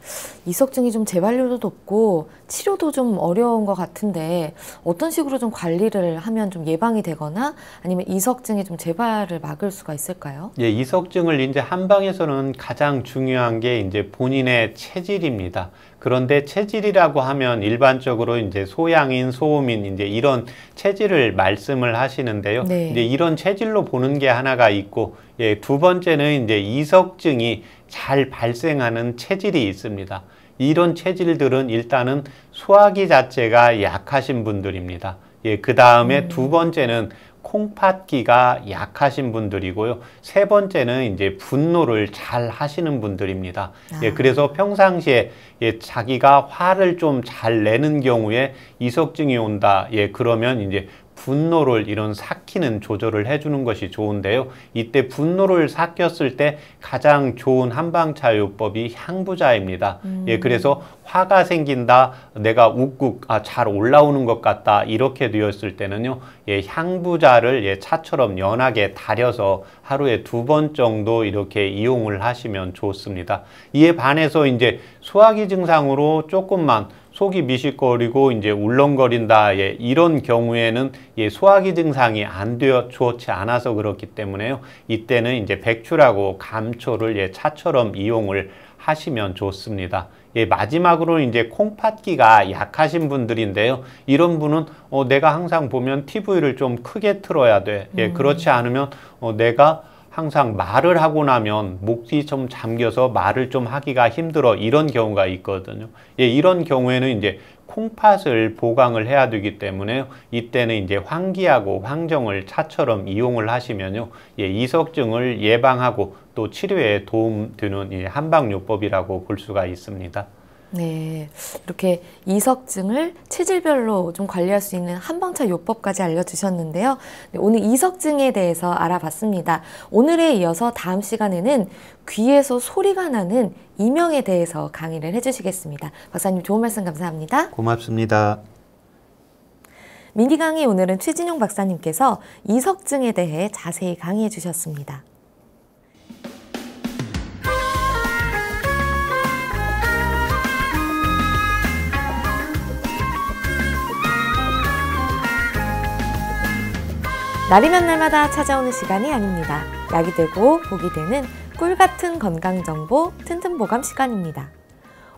이석증이 좀 재발률도 높고 치료도 좀 어려운 것 같은데 어떤 식으로 좀 관리를 하면 좀 예방이 되거나 아니면 이석증이 좀 재발을 막을 수가 있을까요? 예, 이석증을 이제 한방에서는 가장 중요한 게 이제 본인의 체질입니다. 그런데 체질이라고 하면 일반적으로 이제 소양인, 소음인 이제 이런 체질을 말씀을 하시는데요. 네. 이제 이런 체질로 보는 게 하나가 있고, 예, 두 번째는 이제 이석증이 잘 발생하는 체질이 있습니다. 이런 체질들은 일단은 소화기 자체가 약하신 분들입니다. 예, 그 다음에 두 번째는 콩팥기가 약하신 분들이고요. 세 번째는 이제 분노를 잘 하시는 분들입니다. 예, 그래서 평상시에 예, 자기가 화를 좀 잘 내는 경우에 이석증이 온다. 예, 그러면 이제 분노를 이런 삭히는 조절을 해주는 것이 좋은데요. 이때 분노를 삭혔을 때 가장 좋은 한방차요법이 향부자입니다. 예, 그래서 화가 생긴다, 내가 욱욱 잘 올라오는 것 같다 이렇게 되었을 때는요, 예, 향부자를 예, 차처럼 연하게 달여서 하루에 2번 정도 이렇게 이용을 하시면 좋습니다. 이에 반해서 이제 소화기 증상으로 조금만 속이 미식거리고 이제 울렁거린다, 예, 이런 경우에는 예, 소화기 증상이 안 되어 좋지 않아서 그렇기 때문에요. 이때는 이제 백출하고 감초를 예, 차처럼 이용을 하시면 좋습니다. 예, 마지막으로 이제 콩팥기가 약하신 분들인데요. 이런 분은 내가 항상 보면 TV를 좀 크게 틀어야 돼. 예, 그렇지 않으면 내가 항상 말을 하고 나면 목이 좀 잠겨서 말을 좀 하기가 힘들어, 이런 경우가 있거든요. 예, 이런 경우에는 이제 콩팥을 보강을 해야 되기 때문에 이때는 이제 황기하고 황정을 차처럼 이용을 하시면요, 예, 이석증을 예방하고 또 치료에 도움되는 한방요법이라고 볼 수가 있습니다. 네, 이렇게 이석증을 체질별로 좀 관리할 수 있는 한방차 요법까지 알려주셨는데요. 네, 오늘 이석증에 대해서 알아봤습니다. 오늘에 이어서 다음 시간에는 귀에서 소리가 나는 이명에 대해서 강의를 해주시겠습니다. 박사님 좋은 말씀 감사합니다. 고맙습니다. 미니 강의 오늘은 최진용 박사님께서 이석증에 대해 자세히 강의해 주셨습니다. 날이면 날마다 찾아오는 시간이 아닙니다. 약이 되고 복이 되는 꿀같은 건강정보 튼튼보감 시간입니다.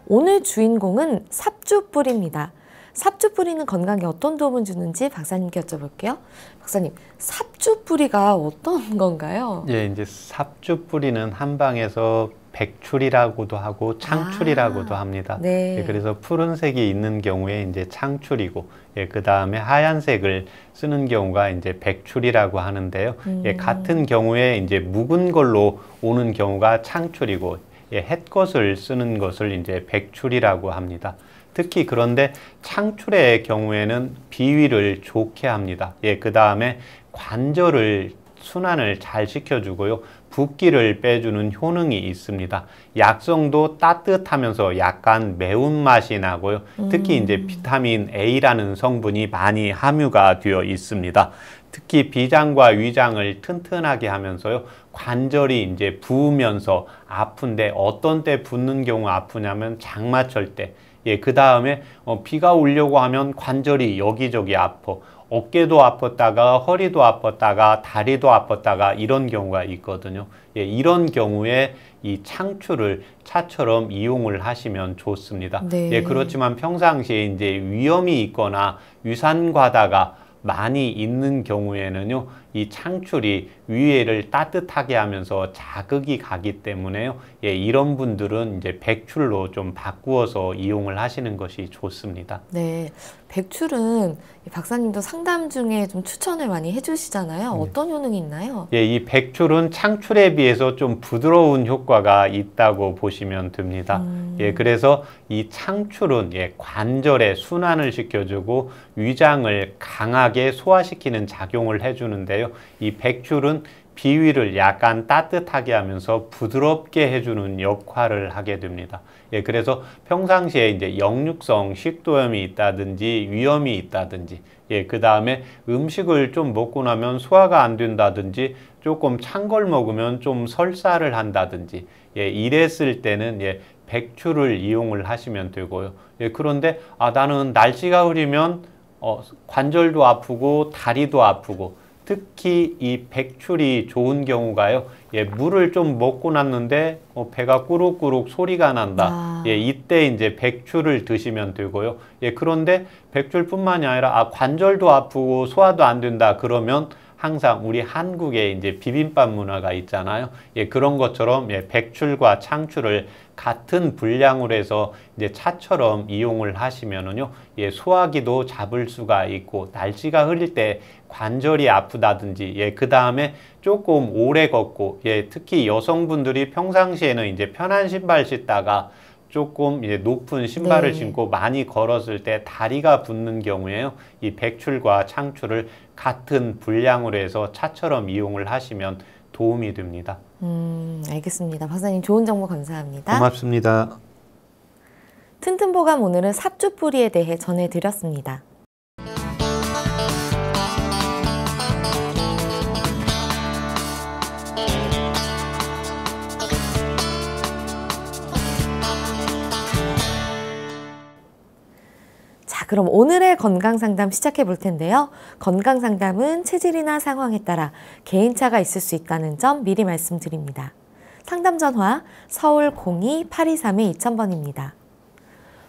오늘 주인공은 삽주뿌리입니다. 삽주뿌리는 건강에 어떤 도움을 주는지 박사님께 여쭤볼게요. 박사님, 삽주뿌리가 어떤 건가요? 예, 이제 삽주뿌리는 한방에서 백출이라고도 하고 창출이라고도 합니다. 네. 예, 그래서 푸른색이 있는 경우에 이제 창출이고, 예, 그 다음에 하얀색을 쓰는 경우가 이제 백출이라고 하는데요. 예, 같은 경우에 이제 묵은 걸로 오는 경우가 창출이고, 예, 햇것을 쓰는 것을 이제 백출이라고 합니다. 특히 그런데 창출의 경우에는 비위를 좋게 합니다. 예, 그 다음에 관절을 순환을 잘 시켜주고요. 붓기를 빼주는 효능이 있습니다. 약성도 따뜻하면서 약간 매운맛이 나고요. 특히 이제 비타민 A라는 성분이 많이 함유가 되어 있습니다. 특히 비장과 위장을 튼튼하게 하면서요. 관절이 이제 부으면서 아픈데 어떤 때 붓는 경우 아프냐면 장마철 때. 예, 그 다음에 비가 오려고 하면 관절이 여기저기 아파. 어깨도 아팠다가 허리도 아팠다가 다리도 아팠다가 이런 경우가 있거든요. 예, 이런 경우에 이 창출을 차처럼 이용을 하시면 좋습니다. 네. 예, 그렇지만 평상시에 이제 위염이 있거나 유산과다가 많이 있는 경우에는요, 이 창출이 위에를 따뜻하게 하면서 자극이 가기 때문에요. 예, 이런 분들은 이제 백출로 좀 바꾸어서 이용을 하시는 것이 좋습니다. 네, 백출은 박사님도 상담 중에 좀 추천을 많이 해주시잖아요. 어떤 효능이 있나요? 예, 이 백출은 창출에 비해서 좀 부드러운 효과가 있다고 보시면 됩니다. 예, 그래서 이 창출은 예, 관절에 순환을 시켜주고 위장을 강하게 소화시키는 작용을 해주는데요. 이 백출은 비위를 약간 따뜻하게 하면서 부드럽게 해주는 역할을 하게 됩니다. 예, 그래서 평상시에 이제 역류성 식도염이 있다든지 위염이 있다든지, 예, 그 다음에 음식을 좀 먹고 나면 소화가 안 된다든지, 조금 찬 걸 먹으면 좀 설사를 한다든지, 예, 이랬을 때는 예, 백출을 이용을 하시면 되고요. 예, 그런데 나는 날씨가 흐리면 관절도 아프고 다리도 아프고, 특히 이 백출이 좋은 경우가요. 예, 물을 좀 먹고 났는데 배가 꾸룩꾸룩 소리가 난다. 예, 이때 이제 백출을 드시면 되고요. 예, 그런데 백출뿐만이 아니라 관절도 아프고 소화도 안 된다. 그러면 항상 우리 한국에 이제 비빔밥 문화가 있잖아요. 예, 그런 것처럼 예, 백출과 창출을 같은 분량으로 해서 이제 차처럼 이용을 하시면은요, 예, 소화기도 잡을 수가 있고, 날씨가 흐릴 때 관절이 아프다든지, 예, 그 다음에 조금 오래 걷고, 예, 특히 여성분들이 평상시에는 이제 편한 신발 신다가 조금 이제 높은 신발을 네. 신고 많이 걸었을 때 다리가 붓는 경우에요, 이 백출과 창출을 같은 분량으로 해서 차처럼 이용을 하시면 도움이 됩니다. 알겠습니다. 박사님 좋은 정보 감사합니다. 고맙습니다. 튼튼보감 오늘은 삽주뿌리에 대해 전해드렸습니다. 자, 그럼 오늘의 건강상담 시작해 볼 텐데요. 건강상담은 체질이나 상황에 따라 개인차가 있을 수 있다는 점 미리 말씀드립니다. 상담 전화 서울 02-823-2000번입니다.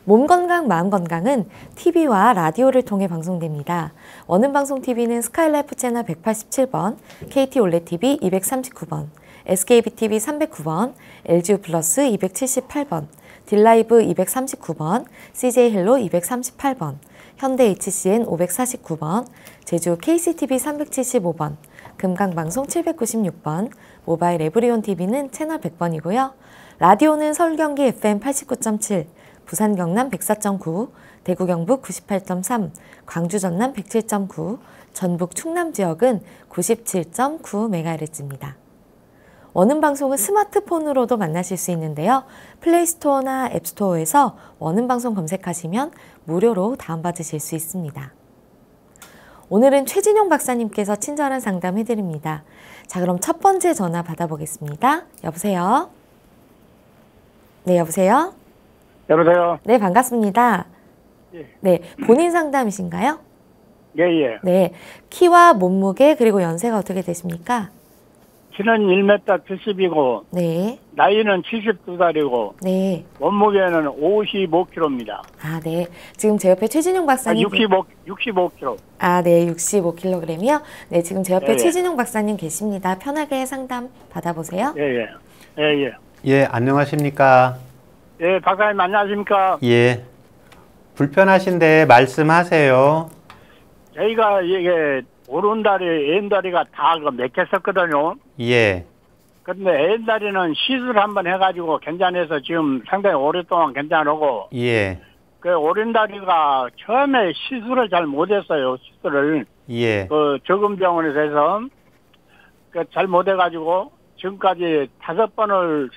몸건강, 마음건강은 TV와 라디오를 통해 방송됩니다. 원음방송TV는 스카이라이프 채널 187번, KT올레TV 239번, SKBTV 309번, LGU 플러스 278번, 딜라이브 239번, CJ헬로 238번, 현대 HCN 549번, 제주 KCTV 375번, 금강방송 796번, 모바일 에브리온TV는 채널 100번이고요. 라디오는 서울 경기 FM 89.7, 부산 경남 104.9, 대구 경북 98.3, 광주 전남 107.9, 전북 충남 지역은 97.9MHz입니다. 원음방송은 스마트폰으로도 만나실 수 있는데요. 플레이스토어나 앱스토어에서 원음방송 검색하시면 무료로 다운받으실 수 있습니다. 오늘은 최진용 박사님께서 친절한 상담 해드립니다. 자, 그럼 첫 번째 전화 받아보겠습니다. 여보세요? 네, 여보세요? 여보세요? 네, 반갑습니다. 예. 네, 본인 상담이신가요? 예, 예. 네, 키와 몸무게 그리고 연세가 어떻게 되십니까? 키는 1m 70이고, 네, 나이는 72살이고, 네. 몸무게는 55kg입니다. 아, 네. 지금 제 옆에 최진용 박사님. 65kg. 아, 네. 65kg이요. 네, 지금 제 옆에 예, 예. 최진용 박사님 계십니다. 편하게 상담 받아보세요. 예, 예. 예, 예. 예, 안녕하십니까? 예, 박사님 안녕하십니까? 예. 불편하신데 말씀하세요. 저희가 이게 오른다리, 왼다리가 다 맥혔었거든요. 예. 근데 왼다리는 시술 한번 해가지고 괜찮아서 지금 상당히 오랫동안 괜찮고, 예. 그 오른다리가 처음에 시술을 잘 못했어요. 시술을. 예. 그 저금병원에서 해서 그 잘 못해가지고 지금까지 5번을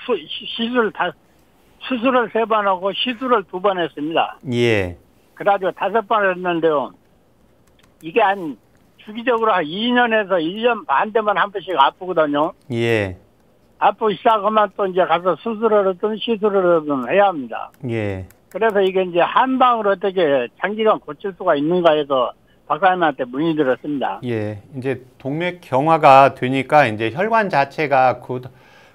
수술을 3번 하고 시술을 2번 했습니다. 예. 그래가지고 5번 했는데요. 이게 주기적으로 한 2년에서 1년 반 되면 한 번씩 아프거든요. 예. 아프기 시작하면 또 이제 가서 수술을 하든 시술을 하든 해야 합니다. 예. 그래서 이게 이제 한 방으로 어떻게 장기간 고칠 수가 있는가 해서 박사님한테 문의드렸습니다. 예. 이제 동맥 경화가 되니까 이제 혈관 자체가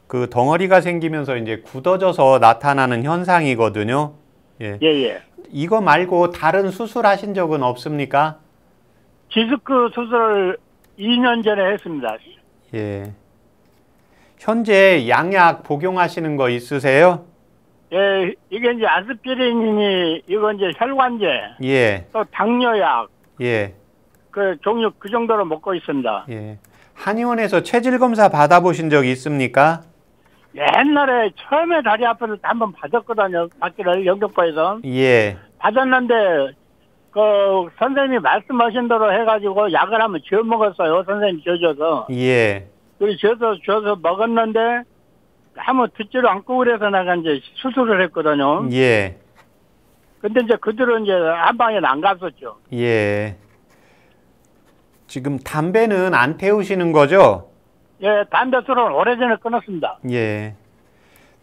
그 덩어리가 생기면서 이제 굳어져서 나타나는 현상이거든요. 예. 예, 예. 이거 말고 다른 수술하신 적은 없습니까? 디스크 수술을 2년 전에 했습니다. 예. 현재 양약 복용하시는 거 있으세요? 예, 이게 이제 아스피린이 이거 이제 혈관제, 예. 또 당뇨약, 예. 그 종류 그 정도로 먹고 있습니다. 예. 한의원에서 체질 검사 받아보신 적 있습니까? 옛날에 처음에 다리 아파서 한번 받았거든요. 받기를 영등포에서 예. 받았는데 그 선생님이 말씀하신 대로 해가지고 약을 한번 지어 먹었어요. 선생님 지어줘서. 예. 그리고 줘서 먹었는데 한번 듣지도 않고 그래서 내가 이제 수술을 했거든요. 예. 근데 이제 그 뒤로 이제 한방에는 안 갔었죠. 예. 지금 담배는 안 태우시는 거죠? 예, 담배 술은 오래전에 끊었습니다. 예.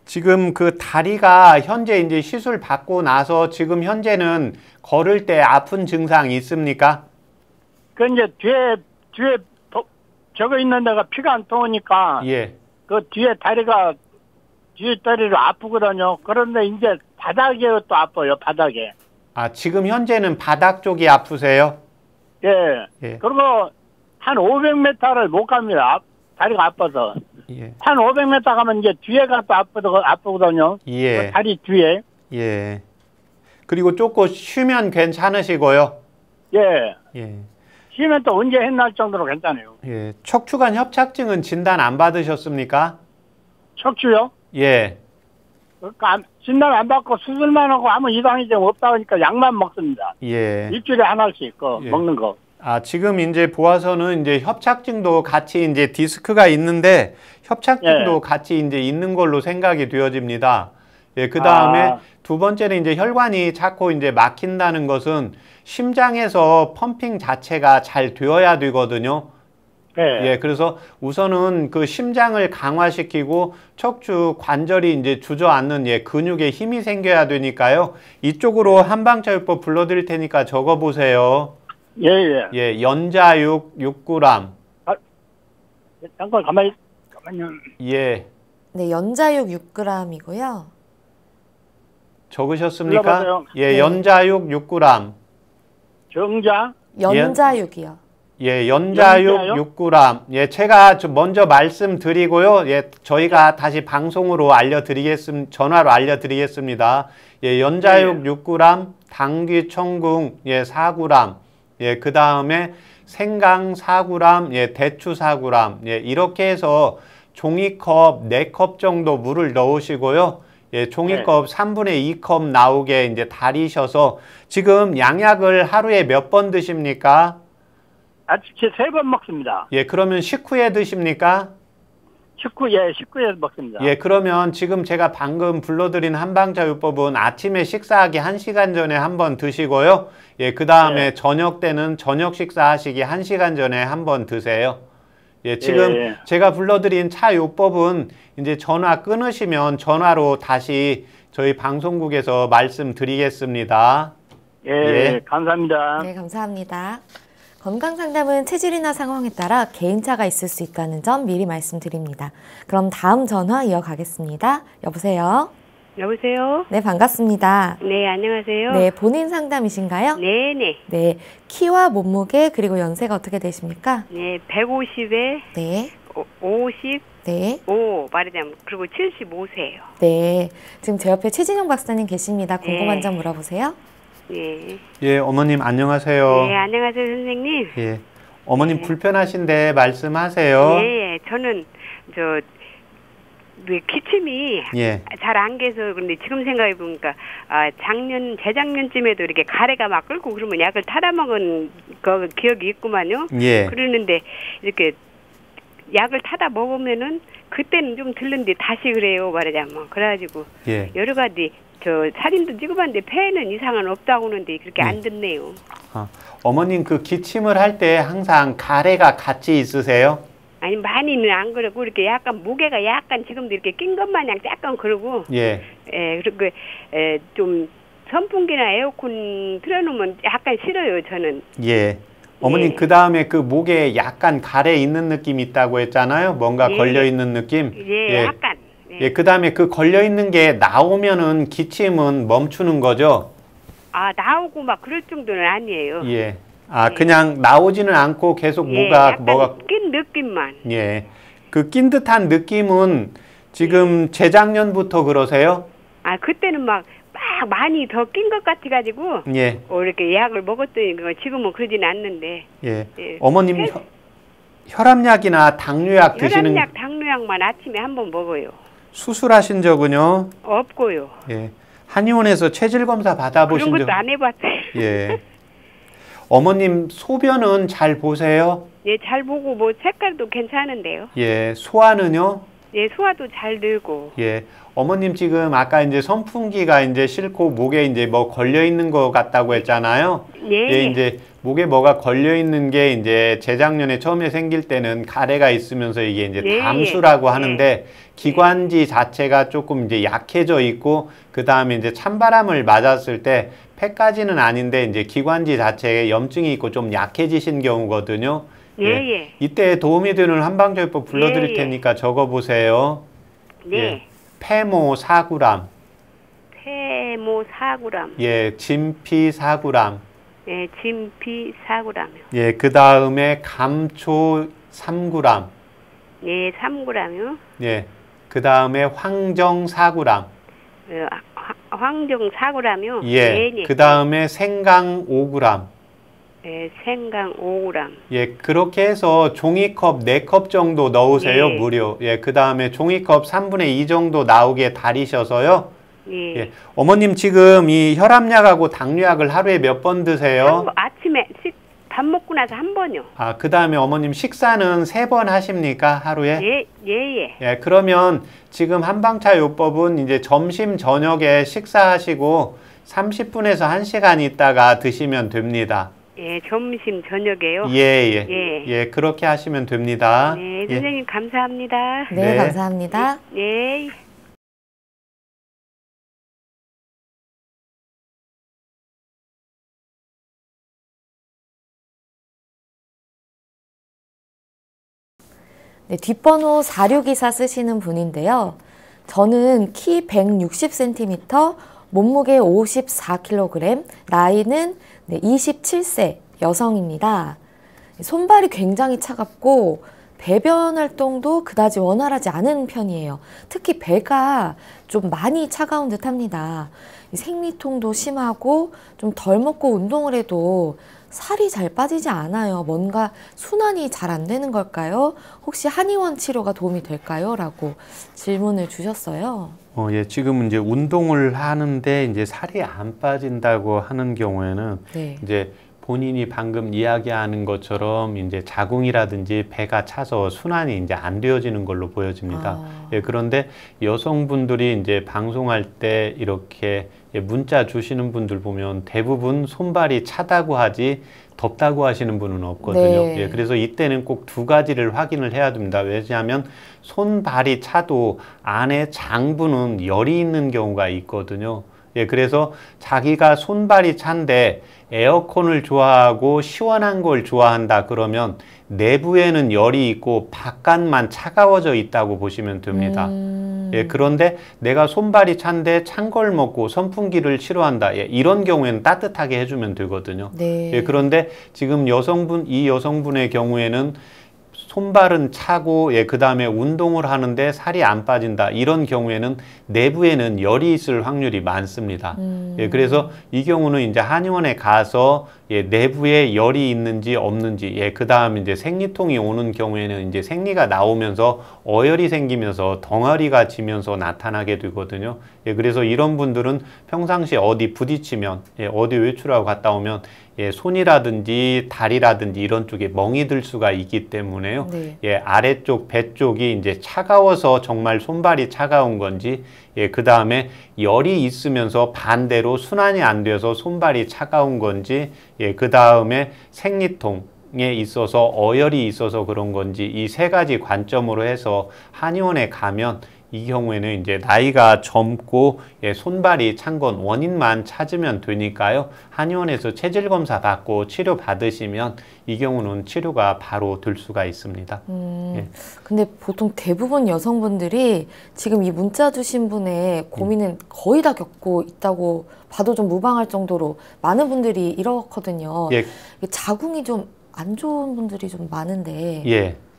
지금 그 다리가 현재 이제 시술 받고 나서 지금 현재는 걸을 때 아픈 증상 있습니까? 그 이제 뒤에 저거 있는 데가 피가 안 통하니까 예. 그 뒤에 다리로 아프거든요. 그런데 이제 바닥에 또 아파요, 바닥에. 아, 지금 현재는 바닥 쪽이 아프세요? 예. 예. 그리고 한 500m를 못 갑니다. 다리가 아파서. 예. 한 500m 가면 이제 뒤에가 또 아프거든요. 예. 그 다리 뒤에. 예. 그리고 조금 쉬면 괜찮으시고요. 예. 예. 쉬면 또 언제 했날 정도로 괜찮아요. 예. 척추관 협착증은 진단 안 받으셨습니까? 척추요? 예. 그러니까 진단 안 받고 수술만 하고 아무 이상이 좀 없다 보니까 약만 먹습니다. 예. 일주일에 하나씩 예. 먹는 거. 아, 지금 이제 보아서는 이제 협착증도 같이 이제 디스크가 있는데 협착증도 예. 같이 이제 있는 걸로 생각이 되어집니다. 예, 그 다음에 두 번째는 이제 혈관이 자꾸 이제 막힌다는 것은 심장에서 펌핑 자체가 잘 되어야 되거든요. 예. 예, 그래서 우선은 그 심장을 강화시키고 척추 관절이 이제 주저앉는 근육에 힘이 생겨야 되니까요. 이쪽으로 한방차요법 불러드릴 테니까 적어보세요. 예, 예. 예, 연자육 6g. 잠깐 가만히요. 예, 네, 연자육 6g이고요. 적으셨습니까? 불러보세요. 예, 네. 연자육 6g. 정자. 연자육이요. 예, 연자육 연자요? 6g. 예, 제가 좀 먼저 말씀드리고요. 예, 저희가 다시 방송으로 전화로 알려드리겠습니다. 예, 연자육 6g, 당귀 청궁 4g. 예, 그 다음에 생강 4g, 예, 대추 4g. 예, 이렇게 해서 종이컵 4컵 정도 물을 넣으시고요. 예, 종이컵 3분의 2컵 나오게 이제 달이셔서 지금 양약을 하루에 몇 번 드십니까? 아침 3번 먹습니다. 예, 그러면 식후에 드십니까? 식후에 먹습니다. 예, 그러면 지금 제가 방금 불러드린 한방자요법은 아침에 식사하기 1시간 전에 한번 드시고요. 예, 그 다음에 네. 저녁 때는 저녁 식사하시기 1시간 전에 한번 드세요. 예, 지금 예. 제가 불러드린 차요법은 이제 전화 끊으시면 전화로 다시 저희 방송국에서 말씀드리겠습니다. 예, 예. 감사합니다. 네, 감사합니다. 건강상담은 체질이나 상황에 따라 개인차가 있을 수 있다는 점 미리 말씀드립니다. 그럼 다음 전화 이어가겠습니다. 여보세요? 여보세요? 네, 반갑습니다. 네, 안녕하세요. 네, 본인 상담이신가요? 네네. 네, 키와 몸무게 그리고 연세가 어떻게 되십니까? 네, 150에 네, 55 네, 말하자면 그리고 75세예요. 네. 지금 제 옆에 최진영 박사님 계십니다. 궁금한 네. 점 물어보세요. 네. 예, 어머님 안녕하세요. 네, 안녕하세요, 선생님. 예, 어머님 네. 불편하신데 말씀하세요. 네, 저는 기침이 예. 잘 안 깨서 그런데 지금 생각해 보니까 재작년쯤에도 이렇게 가래가 막 끓고 그러면 약을 타다 먹은 거 기억이 있구만요. 예. 그러는데 이렇게 약을 타다 먹으면은 그때는 좀 들는데 다시 그래요 말하자면. 그래가지고 예. 여러 가지 사진도 찍어봤는데 폐에는 이상은 없다고 하는데 그렇게 안 듣네요. 어머님 그 기침을 할 때 항상 가래가 같이 있으세요? 아니 많이는 안 그러고 이렇게 약간 무게가 약간 지금도 이렇게 낀 것 마냥 약간 그러고 예. 그리고 좀 선풍기나 에어컨 틀어놓으면 약간 싫어요 저는. 예. 어머님 예. 그 다음에 그 목에 약간 가래 있는 느낌 있다고 했잖아요. 뭔가 예. 걸려 있는 느낌. 예, 약간. 예. 그 다음에 그 걸려 있는 게 나오면은 기침은 멈추는 거죠. 나오고 막 그럴 정도는 아니에요. 예. 아, 그냥 나오지는 않고 계속 예, 뭐가 약간 낀 느낌만. 예. 그 낀 듯한 느낌은 지금 재작년부터 그러세요? 아, 그때는 막 많이 더 낀 것 같아가지고 예. 이렇게 약을 먹었더니 지금은 그러진 않는데. 예. 예. 어머님 혈압약이나 당뇨약 드시는 혈압약, 당뇨약만 아침에 한 번 먹어요. 수술하신 적은요? 없고요. 예. 한의원에서 체질 검사 받아보신 그런 적? 것도 안 해봤어요. 예. 어머님 소변은 잘 보세요? 예, 잘 보고 뭐 색깔도 괜찮은데요. 예. 소화는요? 예, 소화도 잘 늘고. 예. 어머님 지금 아까 이제 선풍기가 이제 싫고 목에 이제 뭐 걸려 있는 것 같다고 했잖아요. 예. 예, 이제 목에 뭐가 걸려 있는 게 이제 재작년에 처음에 생길 때는 가래가 있으면서 이게 이제 예, 담수라고 예. 하는데 기관지 자체가 조금 이제 약해져 있고 그 다음에 이제 찬바람을 맞았을 때 폐까지는 아닌데 이제 기관지 자체에 염증이 있고 좀 약해지신 경우거든요. 예, 예. 이때 도움이 되는 한방절법 불러드릴 예, 예. 테니까 적어보세요. 네. 예. 페모 4g, 페모 4g. 예, 진피 4g, 예, 진피 4g요. 예, 그 다음에 감초 3g, 예, 3g요. 예, 그 다음에 황정 4g, 황정 4g요. 예, 그 다음에 생강 5g, 예, 생강 5g. 예, 그렇게 해서 종이컵 4컵 정도 넣으세요, 예. 무료. 예, 그 다음에 종이컵 3분의 2 정도 나오게 다리셔서요. 예. 예, 어머님 지금 이 혈압약하고 당뇨약을 하루에 몇 번 드세요? 아침에 밥 먹고 나서 한 번요. 아, 그 다음에 어머님 식사는 3번 하십니까, 하루에? 예, 예, 예. 예, 그러면 지금 한방차 요법은 이제 점심, 저녁에 식사하시고 30분에서 1시간 있다가 드시면 됩니다. 예, 점심, 저녁에요? 예, 예. 예. 예, 그렇게 하시면 됩니다. 네, 예. 선생님 감사합니다. 네, 네. 감사합니다. 네. 네, 뒷번호 4624 쓰시는 분인데요. 저는 키 160cm, 몸무게 54kg, 나이는 27세 여성입니다. 손발이 굉장히 차갑고 배변 활동도 그다지 원활하지 않은 편이에요. 특히 배가 좀 많이 차가운 듯 합니다. 생리통도 심하고 좀 덜 먹고 운동을 해도 살이 잘 빠지지 않아요. 뭔가 순환이 잘 안 되는 걸까요? 혹시 한의원 치료가 도움이 될까요? 라고 질문을 주셨어요. 예, 지금 이제 운동을 하는데 이제 살이 안 빠진다고 하는 경우에는 네. 이제 본인이 방금 이야기하는 것처럼 이제 자궁이라든지 배가 차서 순환이 이제 안 되어지는 걸로 보여집니다. 예, 그런데 여성분들이 이제 방송할 때 이렇게 문자 주시는 분들 보면 대부분 손발이 차다고 하지 덥다고 하시는 분은 없거든요. 네. 예, 그래서 이때는 꼭 두 가지를 확인을 해야 됩니다. 왜냐하면 손발이 차도 안에 장부는 열이 있는 경우가 있거든요. 예, 그래서 자기가 손발이 찬데 에어컨을 좋아하고 시원한 걸 좋아한다 그러면 내부에는 열이 있고 바깥만 차가워져 있다고 보시면 됩니다. 예, 그런데 내가 손발이 찬데 찬 걸 먹고 선풍기를 싫어한다. 예, 이런 경우에는 따뜻하게 해주면 되거든요. 네. 예, 그런데 지금 이 여성분의 경우에는 손발은 차고, 예, 그 다음에 운동을 하는데 살이 안 빠진다. 이런 경우에는 내부에는 열이 있을 확률이 많습니다. 예, 그래서 이 경우는 이제 한의원에 가서 예, 내부에 열이 있는지 없는지, 예, 그 다음에 이제 생리통이 오는 경우에는 이제 생리가 나오면서 어혈이 생기면서 덩어리가 지면서 나타나게 되거든요. 예, 그래서 이런 분들은 평상시에 어디 부딪히면, 예, 어디 외출하고 갔다 오면 예, 손이라든지 다리라든지 이런 쪽에 멍이 들 수가 있기 때문에요. 네. 예, 아래쪽 배 쪽이 이제 차가워서 정말 손발이 차가운 건지, 예, 그 다음에 열이 있으면서 반대로 순환이 안 돼서 손발이 차가운 건지, 예, 그 다음에 생리통에 있어서 어혈이 있어서 그런 건지 이 세 가지 관점으로 해서 한의원에 가면 이 경우에는 이제 나이가 젊고 손발이 찬 건 원인만 찾으면 되니까요. 한의원에서 체질 검사 받고 치료 받으시면 이 경우는 치료가 바로 될 수가 있습니다. 근데 보통 대부분 여성분들이 지금 이 문자 주신 분의 고민은 거의 다 겪고 있다고 봐도 좀 무방할 정도로 많은 분들이 이렇거든요. 자궁이 좀 안 좋은 분들이 좀 많은데.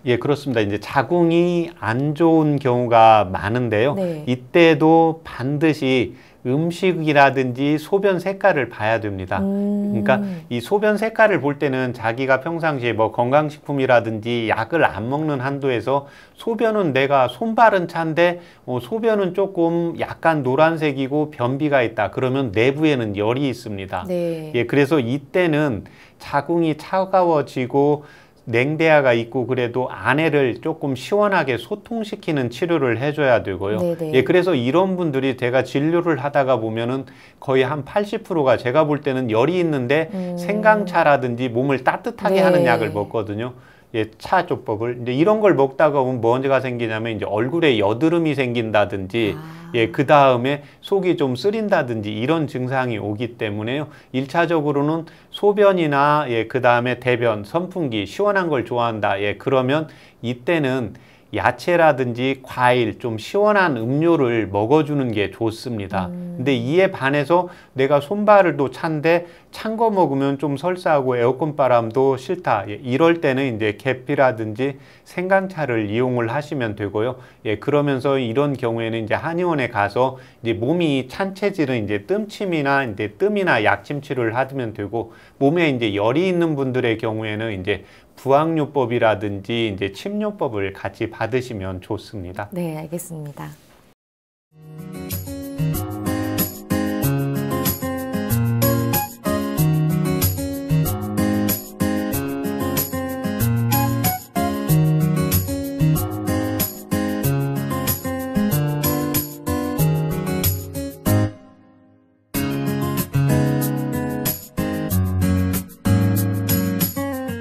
예, 그렇습니다. 이제 자궁이 안 좋은 경우가 많은데요. 네. 이때도 반드시 음식이라든지 소변 색깔을 봐야 됩니다. 그러니까 이 소변 색깔을 볼 때는 자기가 평상시에 뭐 건강식품이라든지 약을 안 먹는 한도에서 소변은 내가 손발은 찬데 소변은 조금 약간 노란색이고 변비가 있다. 그러면 내부에는 열이 있습니다. 네. 예, 그래서 이때는 자궁이 차가워지고 냉대야가 있고 그래도 아내를 조금 시원하게 소통시키는 치료를 해줘야 되고요. 네네. 예, 그래서 이런 분들이 제가 진료를 하다가 보면은 거의 한 80%가 제가 볼 때는 열이 있는데 생강차라든지 몸을 따뜻하게 네. 하는 약을 먹거든요. 예, 차조법을. 이제 이런 걸 먹다가 보면 뭐가 생기냐면 이제 얼굴에 여드름이 생긴다든지 예, 그 다음에 속이 좀 쓰린다든지 이런 증상이 오기 때문에요. 1차적으로는 소변이나 예, 그 다음에 대변, 선풍기, 시원한 걸 좋아한다. 예, 그러면 이때는 야채라든지 과일, 좀 시원한 음료를 먹어주는 게 좋습니다. 근데 이에 반해서 내가 손발도 찬데 찬 거 먹으면 좀 설사하고 에어컨 바람도 싫다. 예, 이럴 때는 이제 계피라든지 생강차를 이용을 하시면 되고요. 예, 그러면서 이런 경우에는 이제 한의원에 가서 이제 몸이 찬 체질은 이제 뜸침이나 이제 뜸이나 약침 치료를 하면 되고 몸에 이제 열이 있는 분들의 경우에는 이제 부항요법이라든지 이제 침요법을 같이 받으시면 좋습니다. 네, 알겠습니다.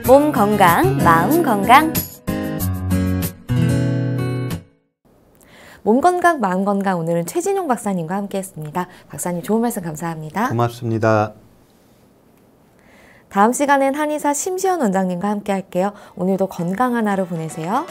몸 건강, 마음 건강. 몸 건강, 마음 건강 오늘은 최진용 박사님과 함께했습니다. 박사님 좋은 말씀 감사합니다. 고맙습니다. 다음 시간엔 한의사 심시연 원장님과 함께 할게요. 오늘도 건강한 하루 보내세요.